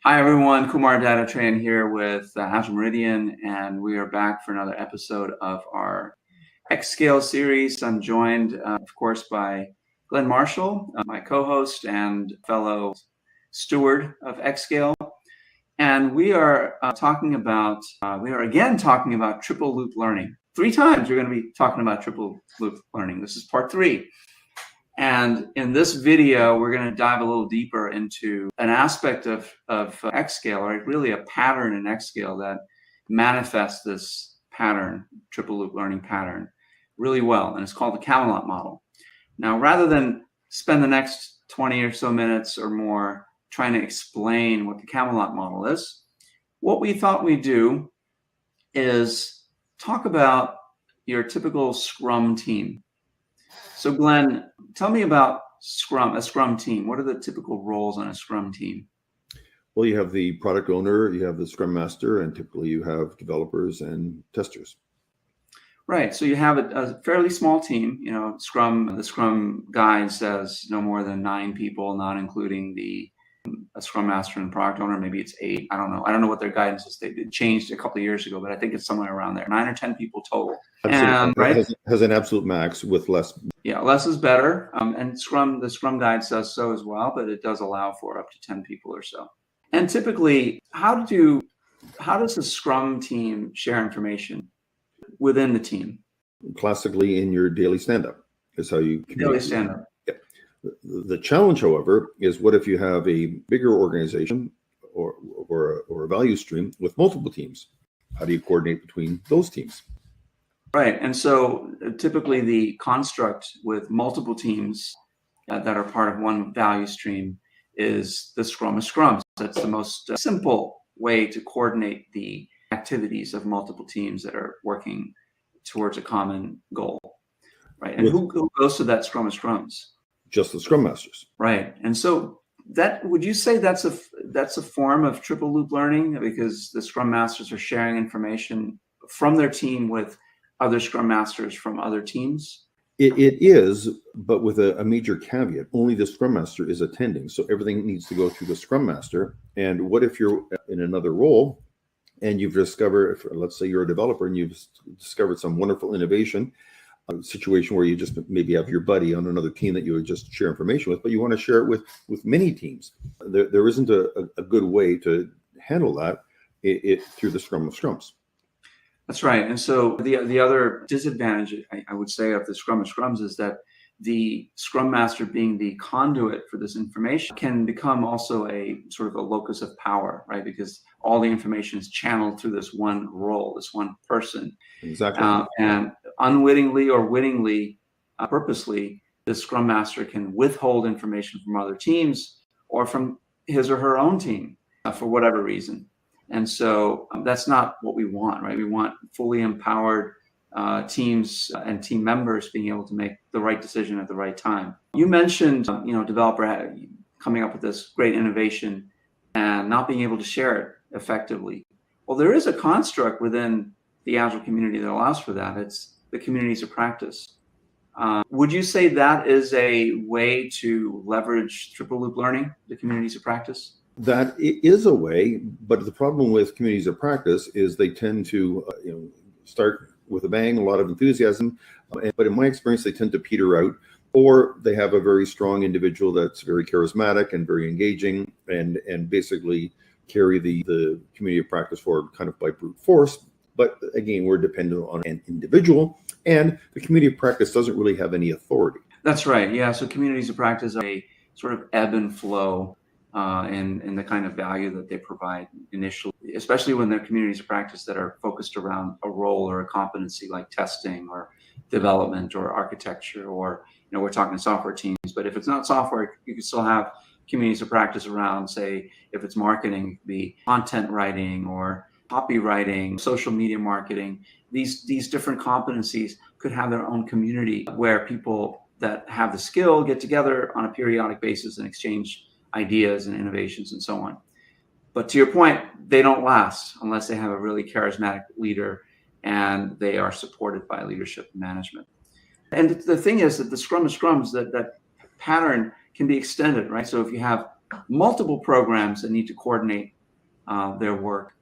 Hi everyone, Kumar Dattatreyan here with Agile Meridian, and we are back for another episode of our XSCALE series. I'm joined, of course, by Glenn Marshall, my co-host and fellow steward of XSCALE. And we are again talking about triple loop learning. 3 times we're going to be talking about triple loop learning. This is part 3. And in this video, we're going to dive a little deeper into an aspect of XSCALE, or really a pattern in XSCALE that manifests this pattern, triple loop learning pattern, really well. And it's called the Camelot Model. Now, rather than spend the next 20 or so minutes or more trying to explain what the Camelot Model is, what we thought we'd do is talk about your typical Scrum team. So Glenn, tell me about a Scrum team. What are the typical roles on a Scrum team? Well, you have the product owner, you have the Scrum Master, and typically you have developers and testers. Right. So you have a fairly small team. You know, the Scrum guide says no more than 9 people, not including a Scrum Master and product owner. Maybe it's 8. I don't know. I don't know what their guidance is. It changed a couple of years ago, but I think it's somewhere around there. 9 or 10 people total. And right, has an absolute max with less. Yeah, less is better. And the Scrum guide says so as well, but it does allow for up to 10 people or so. And typically, how does a Scrum team share information within the team? Classically, in your daily stand-up is how you communicate. Daily stand-up. Yeah. The challenge, however, is what if you have a bigger organization or a value stream with multiple teams? How do you coordinate between those teams? Right. And so typically the construct with multiple teams that are part of one value stream is the Scrum of Scrums. That's the most simple way to coordinate the activities of multiple teams that are working towards a common goal. Right. And who goes to that Scrum of Scrums? Just the Scrum Masters. Right. And so would you say that's a form of triple loop learning, because the Scrum Masters are sharing information from their team with other Scrum Masters from other teams? It is, but with a major caveat. Only the Scrum Master is attending. So everything needs to go through the Scrum Master. And what if you're in another role and you've discovered, let's say you're a developer and you've discovered some wonderful innovation, a situation where you just maybe have your buddy on another team that you would just share information with, but you want to share it with many teams. There isn't a good way to handle that through the Scrum of Scrums. That's right. And so the other disadvantage, I would say, of the Scrum of Scrums is that the Scrum Master, being the conduit for this information, can become also a sort of a locus of power, right? Because all the information is channeled through this one role, this one person. Exactly. And unwittingly or wittingly, purposely, the Scrum Master can withhold information from other teams or from his or her own team for whatever reason. And so that's not what we want, right? We want fully empowered teams and team members being able to make the right decision at the right time. You mentioned, developer coming up with this great innovation and not being able to share it effectively. Well, there is a construct within the Agile community that allows for that. It's the communities of practice. Would you say that is a way to leverage triple loop learning, the communities of practice? That is a way, but the problem with communities of practice is they tend to start with a bang, a lot of enthusiasm, but in my experience, they tend to peter out, or they have a very strong individual that's very charismatic and very engaging and basically carry the community of practice forward kind of by brute force. But again, we're dependent on an individual, and the community of practice doesn't really have any authority. That's right. Yeah. So communities of practice are a sort of ebb and flow in the kind of value that they provide initially, especially when they're communities of practice that are focused around a role or a competency like testing or development or architecture, or, we're talking software teams. But if it's not software, you can still have communities of practice around, say, if it's marketing, it could be content writing or copywriting, social media marketing. These different competencies could have their own community where people that have the skill get together on a periodic basis and exchange ideas and innovations and so on. But to your point, they don't last unless they have a really charismatic leader and they are supported by leadership and management. And the thing is that the Scrum of Scrums, that pattern can be extended, right? So if you have multiple programs that need to coordinate their work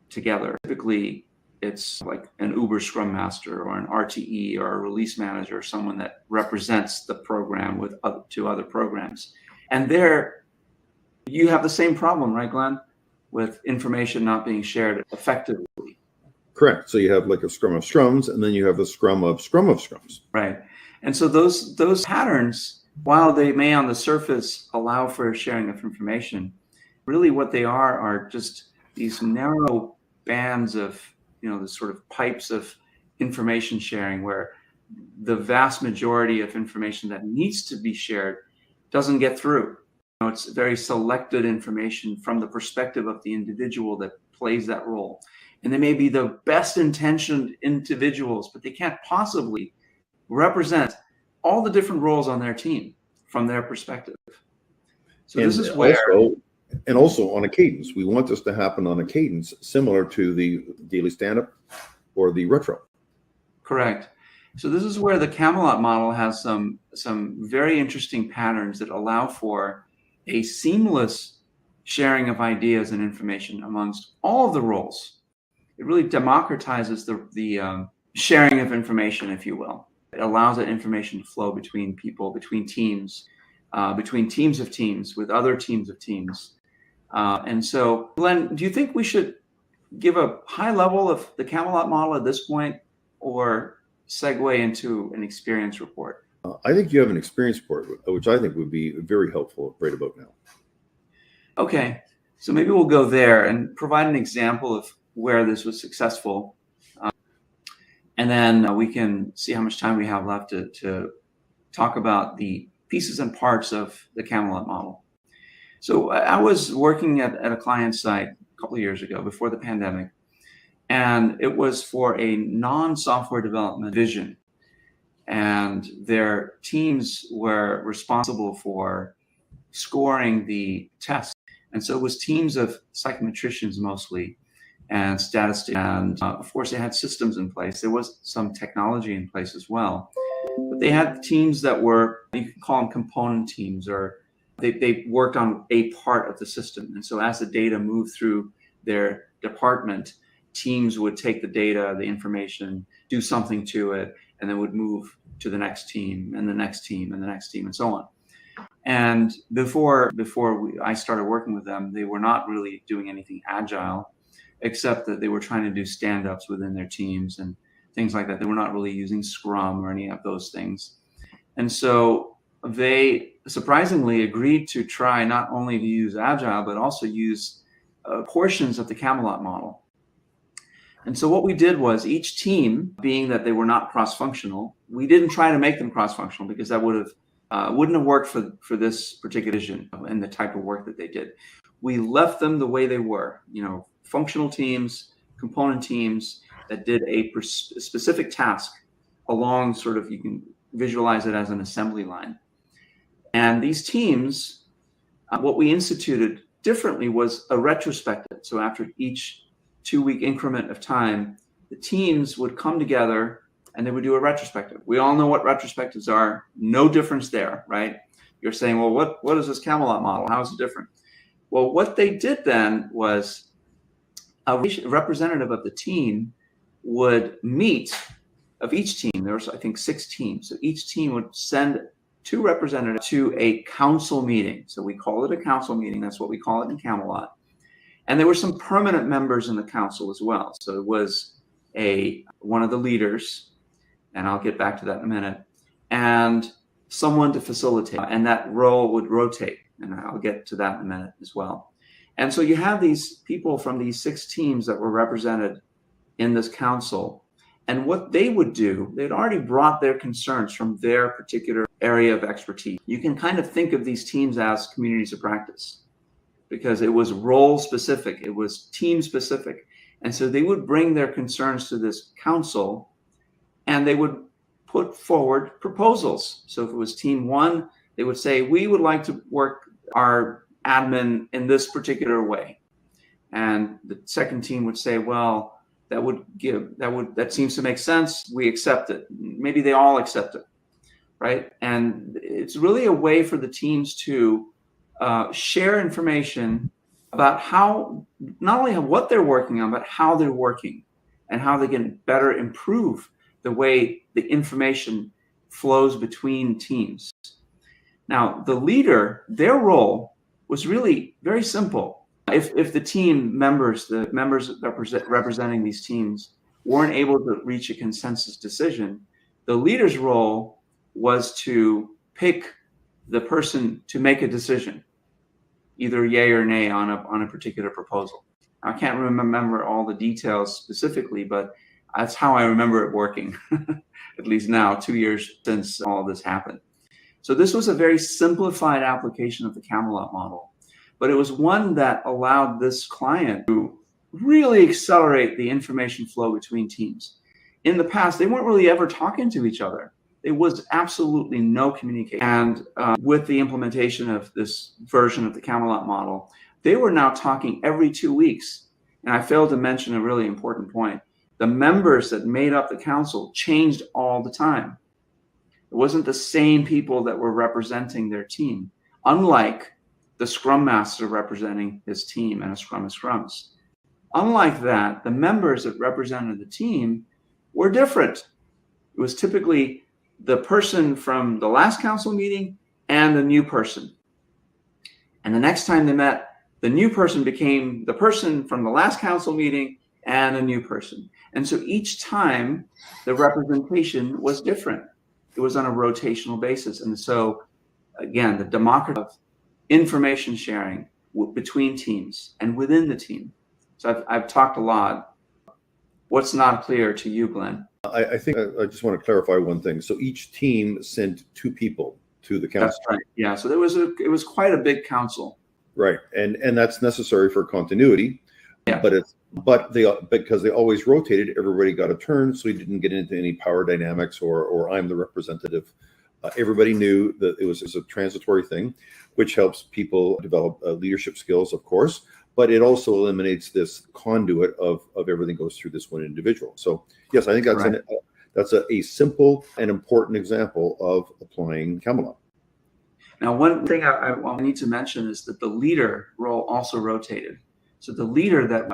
together. Typically, it's like an Uber Scrum Master or an RTE or a release manager, someone that represents the program with two other programs. And there, you have the same problem, right, Glenn, with information not being shared effectively. Correct. So you have like a Scrum of Scrums, and then you have a Scrum of Scrums. Right. And so those patterns, while they may on the surface allow for sharing of information, really what they are just these narrow bands of, the sort of pipes of information sharing where the vast majority of information that needs to be shared doesn't get through. It's very selected information from the perspective of the individual that plays that role. And they may be the best intentioned individuals, but they can't possibly represent all the different roles on their team from their perspective. So this is where... Also on a cadence. We want this to happen on a cadence similar to the daily stand-up or the retro. Correct. So this is where the Camelot model has some very interesting patterns that allow for a seamless sharing of ideas and information amongst all of the roles. It really democratizes the sharing of information, if you will. It allows that information to flow between people, between teams, between teams of teams, with other teams of teams. And so, Glenn, do you think we should give a high level of the Camelot model at this point, or segue into an experience report? I think you have an experience report, which I think would be very helpful right about now. Okay, so maybe we'll go there and provide an example of where this was successful. And then we can see how much time we have left to talk about the pieces and parts of the Camelot model. So I was working at a client site a couple of years ago before the pandemic, and it was for a non-software development division. And their teams were responsible for scoring the tests. And so it was teams of psychometricians mostly and statisticians. And of course, they had systems in place. There was some technology in place as well. But they had teams that were, you can call them component teams, or they worked on a part of the system. And so as the data moved through their department, teams would take the data, the information, do something to it, and then would move to the next team and the next team and the next team and so on. And before I started working with them, they were not really doing anything agile, except that they were trying to do stand-ups within their teams and things like that. They were not really using Scrum or any of those things. And so they surprisingly agreed to try not only to use Agile, but also use portions of the Camelot model. And so what we did was each team, being that they were not cross-functional, we didn't try to make them cross-functional because that wouldn't have worked for this particular vision and the type of work that they did. We left them the way they were, functional teams, component teams that did a specific task along sort of, you can visualize it as an assembly line. And these teams, what we instituted differently was a retrospective. So after each 2-week increment of time, the teams would come together and they would do a retrospective. We all know what retrospectives are. No difference there, right? You're saying, well, what is this Camelot model? How is it different? Well, what they did then was a representative of the team would meet, of each team, there was, I think, 6 teams. So each team would send 2 representatives to a council meeting. So we call it a council meeting. That's what we call it in Camelot. And there were some permanent members in the council as well. So it was one of the leaders, and I'll get back to that in a minute, and someone to facilitate. And that role would rotate, and I'll get to that in a minute as well. And so you have these people from these 6 teams that were represented in this council. And what they would do, they'd already brought their concerns from their particular area of expertise. You can kind of think of these teams as communities of practice because it was role specific, it was team specific. And so they would bring their concerns to this council and they would put forward proposals. So if it was team 1, they would say, we would like to work our admin in this particular way. And the second team would say, well, that seems to make sense. We accept it. Maybe they all accept it, right? And it's really a way for the teams to share information about how, not only what they're working on, but how they're working and how they can better improve the way the information flows between teams. Now, the leader, their role was really very simple. If the team members, the members representing these teams, weren't able to reach a consensus decision, the leader's role was to pick the person to make a decision, either yay or nay on a particular proposal. I can't remember all the details specifically, but that's how I remember it working, at least now, 2 years since all this happened. So this was a very simplified application of the Camelot model, but it was one that allowed this client to really accelerate the information flow between teams. In the past, they weren't really ever talking to each other. There was absolutely no communication. And with the implementation of this version of the Camelot model, they were now talking every 2 weeks. And I failed to mention a really important point. The members that made up the council changed all the time. It wasn't the same people that were representing their team, unlike the Scrum Master representing his team and a Scrum of Scrums. Unlike that, the members that represented the team were different. It was typically the person from the last council meeting and the new person. And the next time they met, the new person became the person from the last council meeting and a new person. And so each time the representation was different. It was on a rotational basis. And so again, the democratized of information sharing between teams and within the team. So I've talked a lot. What's not clear to you, Glenn? I think I just want to clarify one thing. So each team sent 2 people to the council. That's right. Yeah. So it was quite a big council. Right, and that's necessary for continuity. Yeah. But because they always rotated, everybody got a turn, so you didn't get into any power dynamics or I'm the representative. Everybody knew that it was a transitory thing, which helps people develop leadership skills, of course. But it also eliminates this conduit of everything goes through this one individual. So yes, I think that's right. That's a simple and important example of applying Camelot. Now, one thing I need to mention is that the leader role also rotated. So the leader that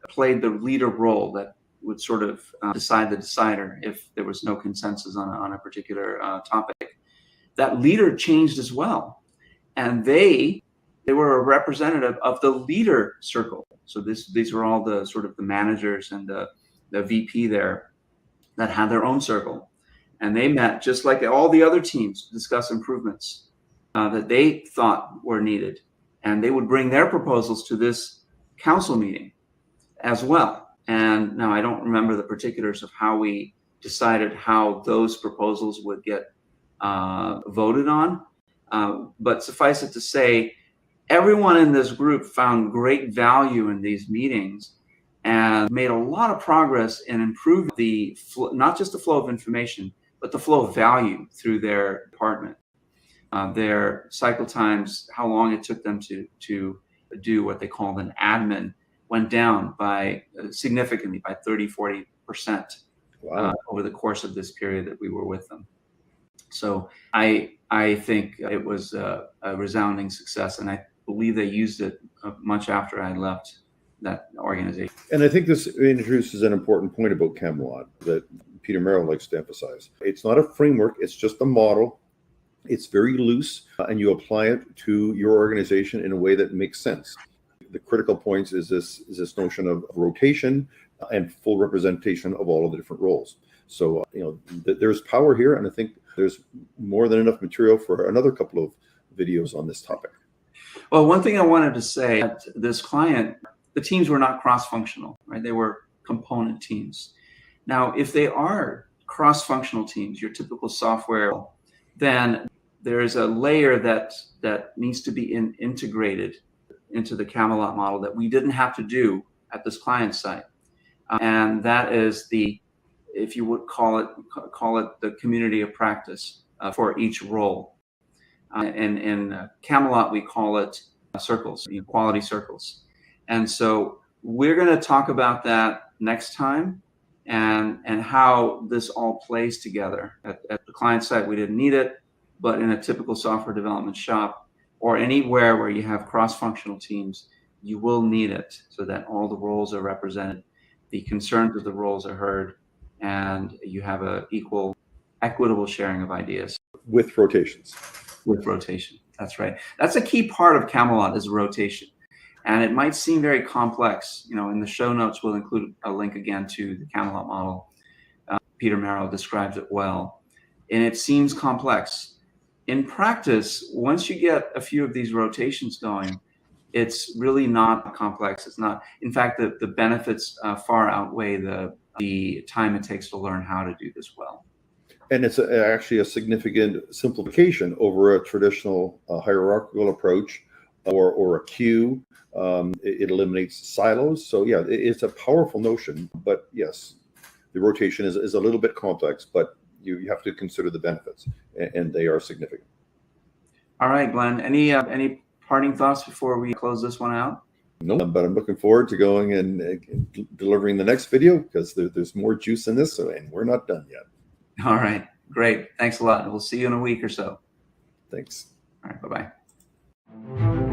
played the leader role that would sort of decide the decider if there was no consensus on a particular topic, that leader changed as well. And they were a representative of the leader circle. So these were all the sort of the managers and the VP there that had their own circle. And they met just like all the other teams to discuss improvements that they thought were needed. And they would bring their proposals to this council meeting as well. And now I don't remember the particulars of how we decided how those proposals would get voted on. But suffice it to say, everyone in this group found great value in these meetings and made a lot of progress in improving the flow, not just the flow of information, but the flow of value through their department. Their cycle times, how long it took them to do what they called an admin, went down by significantly by 30-40%. Wow. Over the course of this period that we were with them. So I think it was a resounding success, and I believe they used it much after I left that organization. And I think this introduces an important point about Camelot that Peter Merrill likes to emphasize. It's not a framework, it's just a model. It's very loose, and you apply it to your organization in a way that makes sense. The critical points is this notion of rotation and full representation of all of the different roles. So, there's power here, and I think there's more than enough material for another couple of videos on this topic. Well, one thing I wanted to say, that this client, the teams were not cross-functional, right? They were component teams. Now, if they are cross-functional teams, your typical software, then there is a layer that needs to be integrated into the Camelot model that we didn't have to do at this client site. And that is if you would call it the community of practice for each role. In Camelot, we call it circles, quality circles. And so we're going to talk about that next time and how this all plays together. At the client site, we didn't need it, but in a typical software development shop or anywhere where you have cross-functional teams, you will need it so that all the roles are represented, the concerns of the roles are heard, and you have a equitable sharing of ideas. With rotations. With rotation, that's right. That's a key part of Camelot, is rotation. And it might seem very complex. In the show notes, we'll include a link again to the Camelot model. Peter Merrill describes it well. And it seems complex. In practice, once you get a few of these rotations going, it's really not complex. It's not. In fact, the benefits far outweigh the time it takes to learn how to do this well. And it's actually a significant simplification over a traditional hierarchical approach or a queue. It eliminates silos. So yeah, it's a powerful notion. But yes, the rotation is a little bit complex, but you have to consider the benefits, and they are significant. All right, Glenn, any parting thoughts before we close this one out? No, but I'm looking forward to going and delivering the next video, because there's more juice in this, and we're not done yet. All right, great. Thanks a lot. We'll see you in a week or so. Thanks. All right, bye-bye.